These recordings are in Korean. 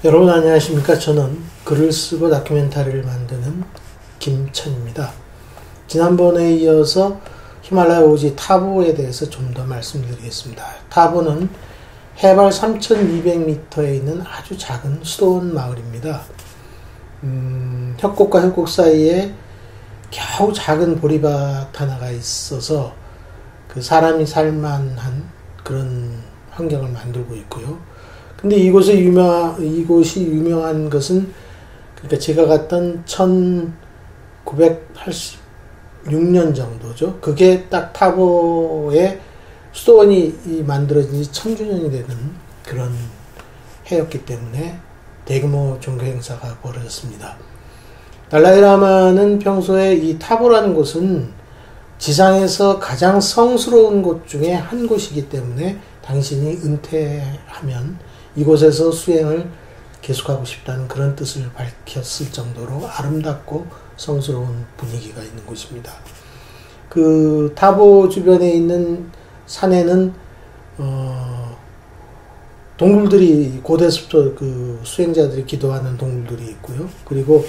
여러분 안녕하십니까. 저는 글을 쓰고 다큐멘터리를 만드는 김천입니다. 지난번에 이어서 히말라야 오지 타보에 대해서 좀 더 말씀드리겠습니다. 타보는 해발 3200m에 있는 아주 작은 수도원 마을입니다. 협곡과 협곡 사이에 겨우 작은 보리밭 하나가 있어서 그 사람이 살만한 그런 환경을 만들고 있고요. 근데 이곳이 유명한 것은, 그러니까 제가 갔던 1986년 정도죠. 그게 딱 타보의 수도원이 만들어진 지 1000주년이 되는 그런 해였기 때문에 대규모 종교 행사가 벌어졌습니다. 달라이라마는 평소에 이 타보라는 곳은 지상에서 가장 성스러운 곳 중에 한 곳이기 때문에 당신이 은퇴하면 이곳에서 수행을 계속하고 싶다는 그런 뜻을 밝혔을 정도로 아름답고 성스러운 분위기가 있는 곳입니다. 그 타보 주변에 있는 산에는 동굴들이, 고대부터 그 수행자들이 기도하는 동굴들이 있고요. 그리고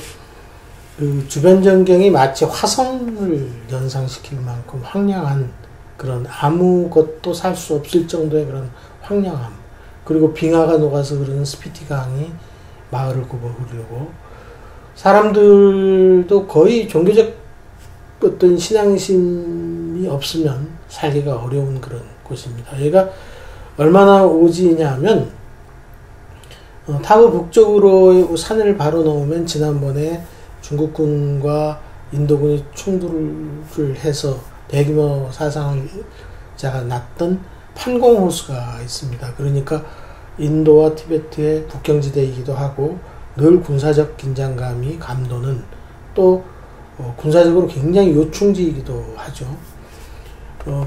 그 주변 전경이 마치 화성을 연상시킬 만큼 황량한, 그런 아무것도 살 수 없을 정도의 그런 황량함, 그리고 빙하가 녹아서 흐르는 스피티 강이 마을을 굽어 흐르고, 사람들도 거의 종교적 어떤 신앙심이 없으면 살기가 어려운 그런 곳입니다. 얘가 얼마나 오지냐 하면, 타보 북쪽으로 산을 바로 넘으면 지난번에 중국군과 인도군이 충돌을 해서 대규모 사상자가 났던 판공호수가 있습니다. 그러니까 인도와 티베트의 국경지대이기도 하고 늘 군사적 긴장감이 감도는, 또 군사적으로 굉장히 요충지이기도 하죠.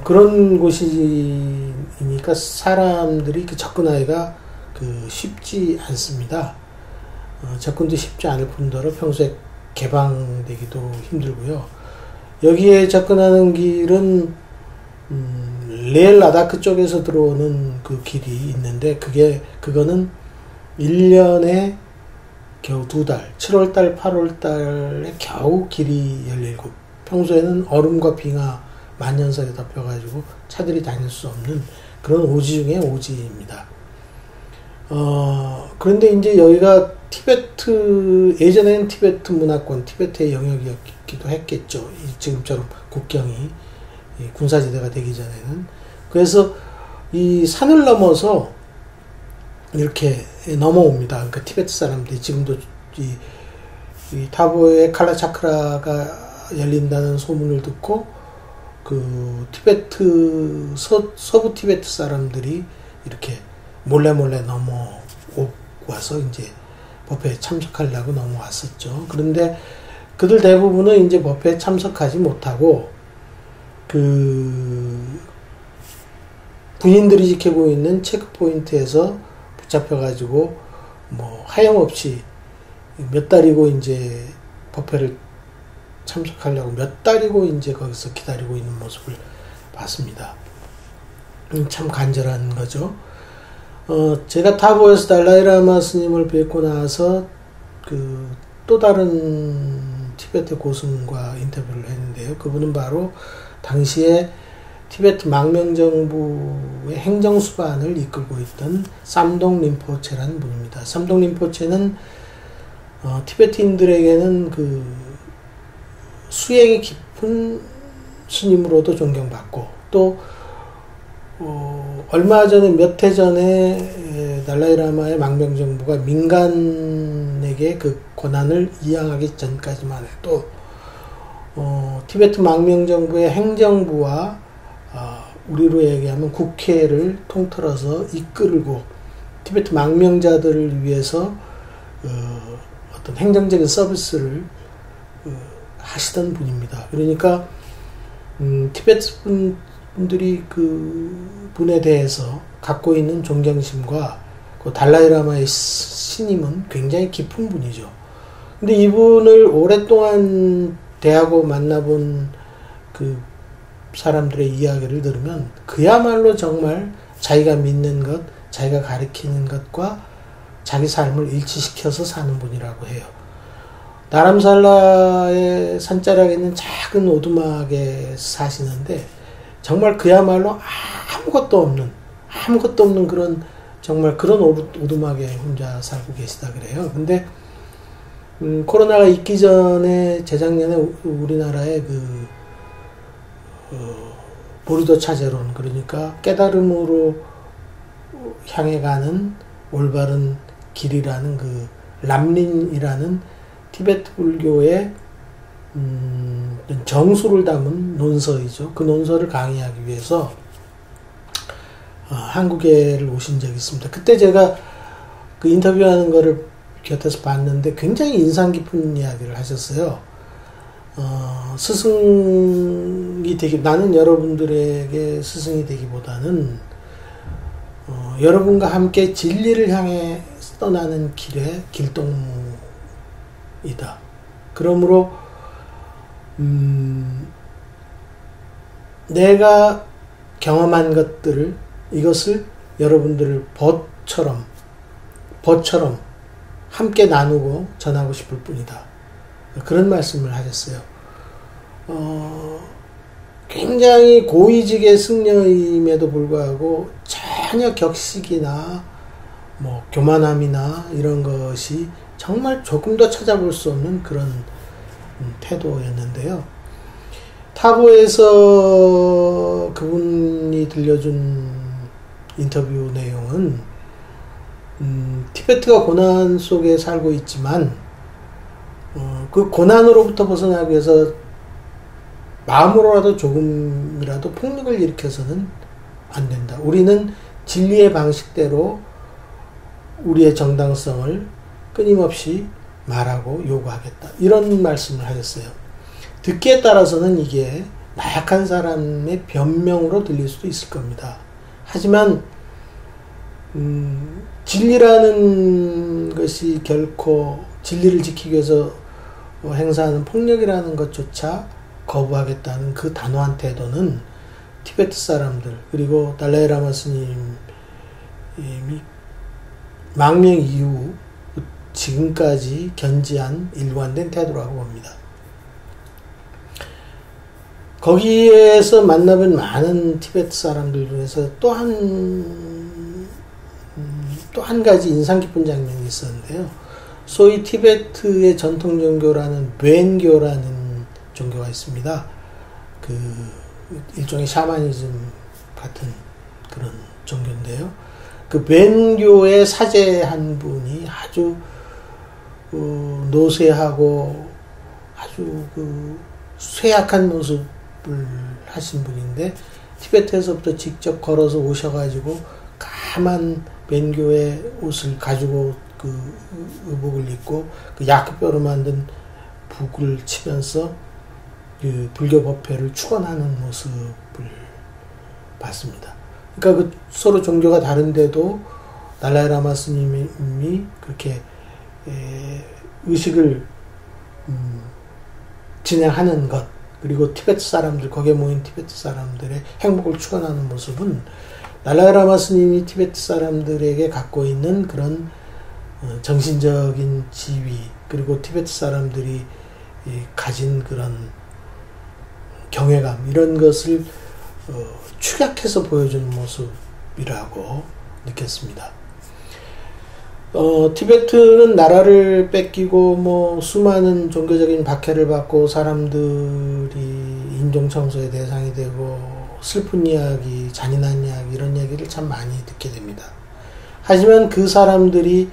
그런 곳이니까 사람들이 그 접근하기가 쉽지 않습니다. 접근도 쉽지 않을 뿐더러 평소에 개방되기도 힘들고요. 여기에 접근하는 길은 레일 라다크 쪽에서 들어오는 그 길이 있는데, 그거는 1년에 겨우 2달, 7월달, 8월달에 겨우 길이 열리고, 평소에는 얼음과 빙하 만년설에 덮여가지고 차들이 다닐 수 없는 그런 오지 중에 오지입니다. 그런데 이제 여기가 티베트, 예전에는 티베트 문화권, 티베트의 영역이었기도 했겠죠. 지금처럼 국경이 군사지대가 되기 전에는. 그래서 이 산을 넘어서 이렇게 넘어옵니다. 그러니까 티베트 사람들이 지금도 이 타보의 칼라차크라가 열린다는 소문을 듣고 그 티베트, 서부 티베트 사람들이 이렇게 몰래 넘어와서 이제 법회에 참석하려고 넘어왔었죠. 그런데 그들 대부분은 이제 법회에 참석하지 못하고 그 군인들이 지키고 있는 체크포인트에서 붙잡혀가지고 뭐 하염없이 몇 달이고 이제 법회를 참석하려고 몇 달이고 이제 거기서 기다리고 있는 모습을 봤습니다. 참 간절한 거죠. 제가 타보에서 달라이라마 스님을 뵙고 나서 또 다른 티베트 고승과 인터뷰를 했는데요. 그분은 바로 당시에 티베트 망명정부의 행정수반을 이끌고 있던 쌈동 림포체라는 분입니다. 쌈동 림포체는 티베트인들에게는 그 수행이 깊은 스님으로도 존경받고, 또 얼마 전에, 몇 해 전에 달라이라마의 망명정부가 민간에게 그 권한을 이양하기 전까지만 해도 티베트 망명정부의 행정부와 우리로 얘기하면 국회를 통틀어서 이끌고 티베트 망명자들을 위해서 어떤 행정적인 서비스를 하시던 분입니다. 그러니까 티베트 분들이 그 분에 대해서 갖고 있는 존경심과 그 달라이라마의 신임은 굉장히 깊은 분이죠. 근데 이분을 오랫동안 대하고 만나본 그 사람들의 이야기를 들으면 그야말로 정말 자기가 믿는 것, 자기가 가르치는 것과 자기 삶을 일치시켜서 사는 분이라고 해요. 나람살라의 산자락에 있는 작은 오두막에 사시는데 정말 그야말로 아무것도 없는 그런 정말 그런 오두막에 혼자 살고 계시다 그래요. 근데 코로나가 있기 전에 재작년에 우리나라의 보르도 차제론, 그러니까 깨달음으로 향해 가는 올바른 길이라는 그 람린이라는 티베트 불교의 정수를 담은 논서이죠. 그 논서를 강의하기 위해서 한국에를 오신 적이 있습니다. 그때 제가 그 인터뷰하는 거를 곁에서 봤는데 굉장히 인상 깊은 이야기를 하셨어요. 스승이 되기, 나는 여러분들에게 스승이 되기보다는 여러분과 함께 진리를 향해 떠나는 길의 길동무이다. 그러므로 내가 경험한 것들을, 이것을 여러분들을 벗처럼 함께 나누고 전하고 싶을 뿐이다. 그런 말씀을 하셨어요. 굉장히 고위직의 승려임에도 불구하고 전혀 격식이나 뭐 교만함이나 이런 것이 정말 조금도 찾아볼 수 없는 그런 태도였는데요. 타보에서 그분이 들려준 인터뷰 내용은 티베트가 고난 속에 살고 있지만 그 고난으로부터 벗어나기 위해서 마음으로라도 조금이라도 폭력을 일으켜서는 안 된다. 우리는 진리의 방식대로 우리의 정당성을 끊임없이 말하고 요구하겠다. 이런 말씀을 하셨어요. 듣기에 따라서는 이게 나약한 사람의 변명으로 들릴 수도 있을 겁니다. 하지만 진리라는 것이 결코 진리를 지키기 위해서 행사하는 폭력이라는 것조차 거부하겠다는 그 단호한 태도는 티베트 사람들, 그리고 달라이 라마 스님이 망명 이후 지금까지 견지한 일관된 태도라고 봅니다. 거기에서 만나본 많은 티베트 사람들 중에서 또 한 가지 인상 깊은 장면이 있었는데요. 소위 티베트의 전통 종교라는 뻬교라는 종교가 있습니다. 그 일종의 샤머니즘 같은 그런 종교인데요. 그 뻬교의 사제 한 분이 아주 노쇠하고 아주 쇠약한 모습을 하신 분인데, 티베트에서부터 직접 걸어서 오셔가지고 까만 뻬교의 옷을 가지고 그 의복을 입고 그 야크뼈로 만든 북을 치면서 그 불교 법회를 축원하는 모습을 봤습니다. 그러니까 그 서로 종교가 다른데도 달라이 라마 스님이 그렇게 의식을 진행하는 것, 그리고 티베트 사람들, 거기에 모인 티베트 사람들의 행복을 축원하는 모습은 달라이 라마 스님이 티베트 사람들에게 갖고 있는 그런 정신적인 지위, 그리고 티베트 사람들이 가진 그런 경외감, 이런 것을 축약해서 보여주는 모습이라고 느꼈습니다. 티베트는 나라를 뺏기고 뭐 수많은 종교적인 박해를 받고 사람들이 인종청소의 대상이 되고 슬픈 이야기, 잔인한 이야기, 이런 이야기를 참 많이 듣게 됩니다. 하지만 그 사람들이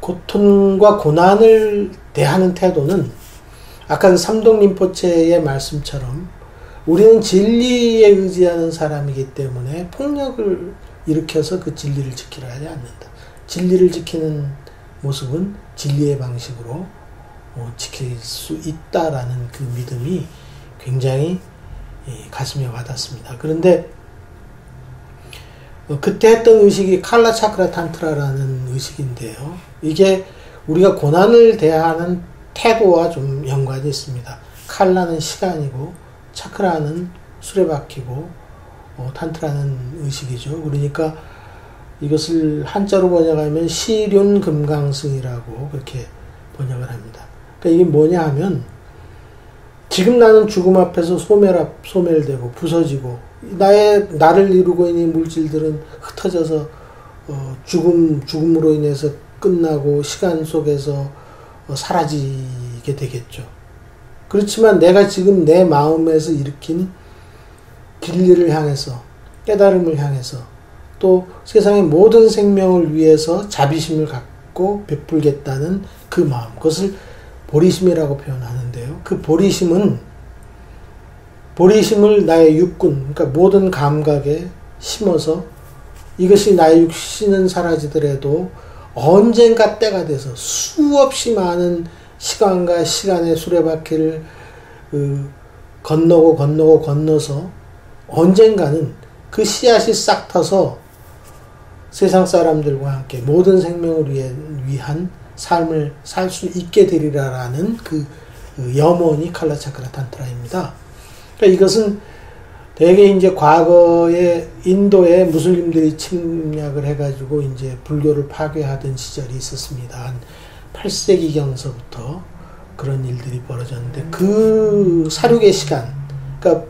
고통과 고난을 대하는 태도는 아까 삼동 림포체의 말씀처럼 우리는 진리에 의지하는 사람이기 때문에 폭력을 일으켜서 그 진리를 지키려 하지 않는다. 진리를 지키는 모습은 진리의 방식으로 지킬 수 있다라는 그 믿음이 굉장히 가슴에 와닿습니다. 그런데 그때 했던 의식이 칼라 차크라 탄트라라는 의식인데요. 이게 우리가 고난을 대하는 태도와 좀 연관이 있습니다. 칼라는 시간이고 차크라는 수레바퀴고 탄트라는 의식이죠. 그러니까 이것을 한자로 번역하면 시륜금강승이라고 그렇게 번역을 합니다. 그러니까 이게 뭐냐 하면 지금 나는 죽음 앞에서 소멸되고 부서지고 나를 이루고 있는 물질들은 흩어져서 죽음으로 인해서 끝나고 시간 속에서 사라지게 되겠죠. 그렇지만 내가 지금 내 마음에서 일으킨 진리를 향해서 깨달음을 향해서 또 세상의 모든 생명을 위해서 자비심을 갖고 베풀겠다는 그 마음, 그것을 보리심이라고 표현하는데요. 그 보리심을 나의 육군, 그러니까 모든 감각에 심어서 이것이 나의 육신은 사라지더라도 언젠가 때가 돼서 수없이 많은 시간과 시간의 수레바퀴를 건너서 언젠가는 그 씨앗이 싹 터서 세상 사람들과 함께 모든 생명을 위한 삶을 살 수 있게 되리라라는 그 염원이 칼라차크라 탄트라입니다. 그러니까 이것은 대개 이제 과거에 인도에 무슬림들이 침략을 해가지고 이제 불교를 파괴하던 시절이 있었습니다. 한 8세기경서부터 그런 일들이 벌어졌는데 그 사륙의 시간, 그러니까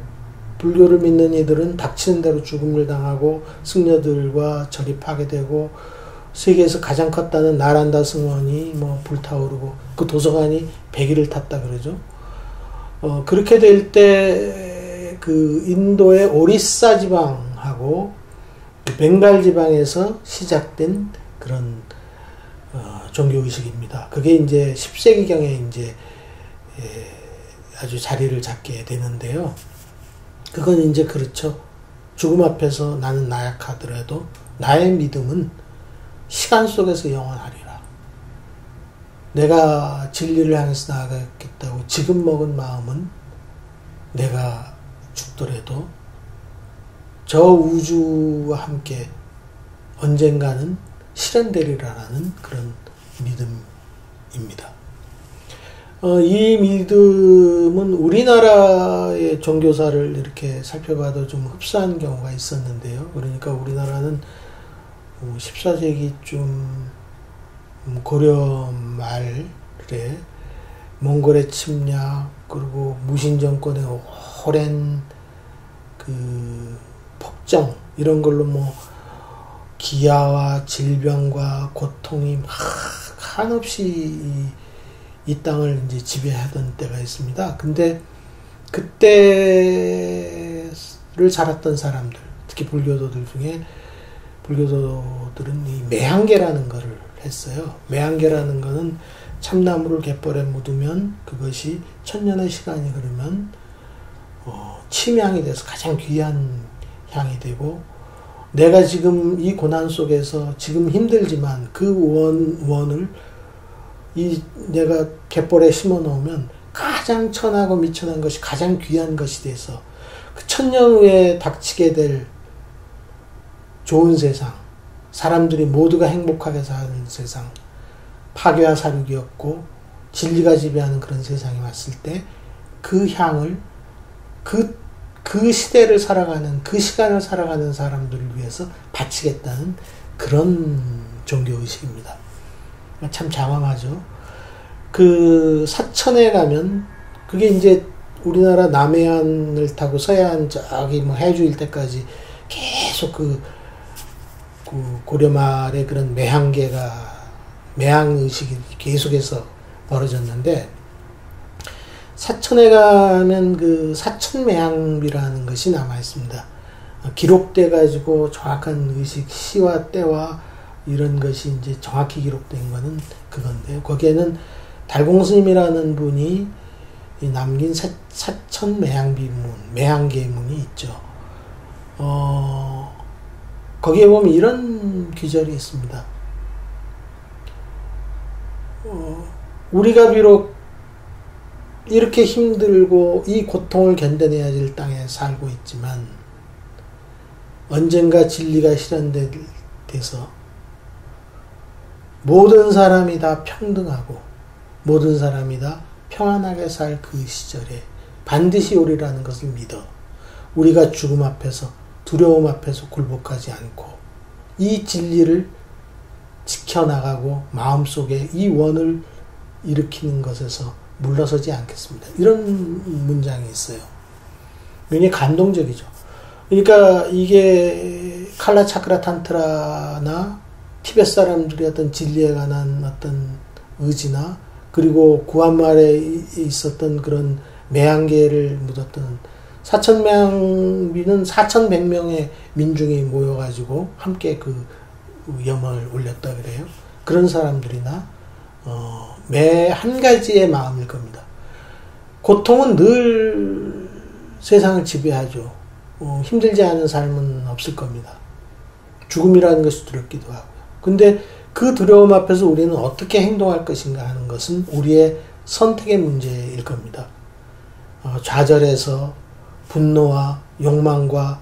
불교를 믿는 이들은 닥치는 대로 죽음을 당하고 승려들과 절이 파괴되고 세계에서 가장 컸다는 나란다 승원이 불타오르고 그 도서관이 100일을 탔다 그러죠. 그렇게 될 때 그 인도의 오리사 지방하고 벵갈 지방에서 시작된 그런 종교의식입니다. 그게 이제 10세기경에 이제 아주 자리를 잡게 되는데요. 그건 이제 그렇죠. 죽음 앞에서 나는 나약하더라도 나의 믿음은 시간 속에서 영원하리라. 내가 진리를 향해서 나아가겠다고 지금 먹은 마음은 내가 죽더라도 저 우주와 함께 언젠가는 실현되리라는 그런 믿음입니다. 이 믿음은 우리나라의 종교사를 이렇게 살펴봐도 좀 흡사한 경우가 있었는데요. 그러니까 우리나라는 14세기쯤 고려 말에 몽골의 침략 그리고 무신정권의 오랜 그 폭정 이런 걸로 기아와 질병과 고통이 막 한없이 이 땅을 이제 지배하던 때가 있습니다. 근데 그때를 살았던 사람들, 특히 불교도들 중에 불교도들은 이 매한계라는 거를 했어요. 매한계라는 거는 참나무를 갯벌에 묻으면 그것이 1000년의 시간이 흐르면 침향이 돼서 가장 귀한 향이 되고 내가 지금 이 고난 속에서 지금 힘들지만 그 원을 내가 갯벌에 심어 놓으면 가장 천하고 미천한 것이 가장 귀한 것이 돼서 그 1000년 후에 닥치게 될 좋은 세상, 사람들이 모두가 행복하게 사는 세상, 파괴와 사륙이 없고 진리가 지배하는 그런 세상이 왔을 때 그 향을 그 시대를 살아가는 그 시간을 살아가는 사람들을 위해서 바치겠다는 그런 종교의식입니다. 참 장황하죠. 그 사천에 가면 그게 이제 우리나라 남해안을 타고 서해안 저기 해주일 때까지 계속 그 고려말의 그런 매항의식이 계속해서 벌어졌는데 사천에 가면 그 사천매항비라는 것이 남아 있습니다. 기록돼 가지고 정확한 의식 시와 때와 이런 것이 이제 정확히 기록된 거는 그건데요. 거기에는 달공스님이라는 분이 남긴 매항계문이 있죠. 거기에 보면 이런 귀절이 있습니다. 우리가 비록 이렇게 힘들고 이 고통을 견뎌내야 될 땅에 살고 있지만 언젠가 진리가 실현돼서 모든 사람이 다 평등하고 모든 사람이 다 평안하게 살 그 시절에 반드시 오리라는 것을 믿어 우리가 죽음 앞에서 두려움 앞에서 굴복하지 않고 이 진리를 지켜나가고 마음속에 이 원을 일으키는 것에서 물러서지 않겠습니다. 이런 문장이 있어요. 굉장히 감동적이죠. 그러니까 이게 칼라 차크라 탄트라나 티베트 사람들의 어떤 진리에 관한 어떤 의지나 그리고 구한말에 있었던 그런 매한계를 묻었던 4,000명비는 4,100명의 민중이 모여가지고 함께 그 염원을 올렸다 그래요. 그런 사람들이나 매 한 가지의 마음일 겁니다. 고통은 늘 세상을 지배하죠. 힘들지 않은 삶은 없을 겁니다. 죽음이라는 것이 두렵기도 하고요. 근데 그 두려움 앞에서 우리는 어떻게 행동할 것인가 하는 것은 우리의 선택의 문제일 겁니다. 좌절해서 분노와 욕망과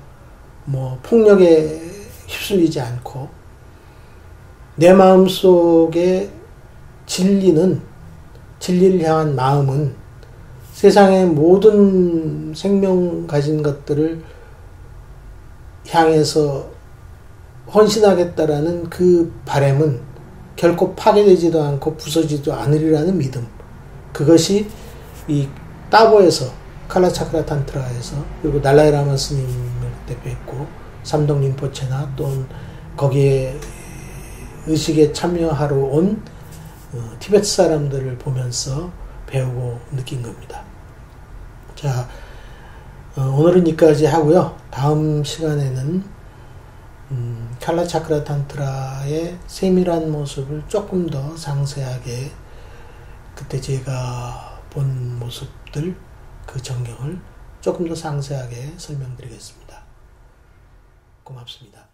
폭력에 휩쓸리지 않고 내 마음속에 진리를 향한 마음은 세상의 모든 생명 가진 것들을 향해서 헌신하겠다라는 그 바람은 결코 파괴되지도 않고 부서지지도 않으리라는 믿음. 그것이 이 따보에서 칼라 차크라 탄트라에서 그리고 달라이 라마 스님을 그때 뵙고 삼동 림포체나 또는 거기에 의식에 참여하러 온 티베트 사람들을 보면서 배우고 느낀 겁니다. 자, 오늘은 여기까지 하고요. 다음 시간에는 칼라 차크라 탄트라의 세밀한 모습을 조금 더 상세하게 그때 제가 본 모습들 그 전경을 조금 더 상세하게 설명드리겠습니다. 고맙습니다.